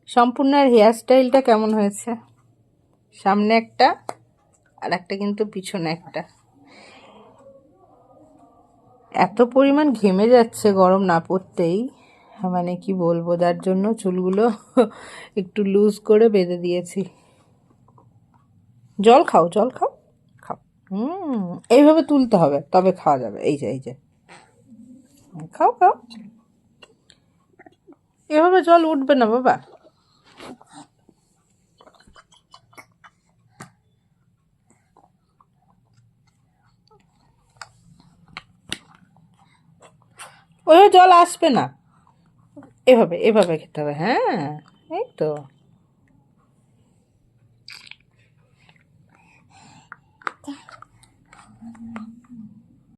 সম্পূর্ণ হেয়ার স্টাইলটা কেমন হয়েছে? সামনে একটা আর একটা কিন্তু পিছনে একটা। এত পরিমাণ ঘেমে যাচ্ছে গরম না পড়তেই, মানে কি বলবো, যার জন্য চুলগুলো একটু লুজ করে বেঁধে দিয়েছি। জল খাও, জল খাও, খাও। এইভাবে তুলতে হবে তবে খাওয়া যাবে। এই যে, এই যে, খাও খাও। এভাবে জল উঠবে না বাবা। ওই জল আসবে না, এভাবে এভাবে খেতে হবে। হ্যাঁ, এই তো।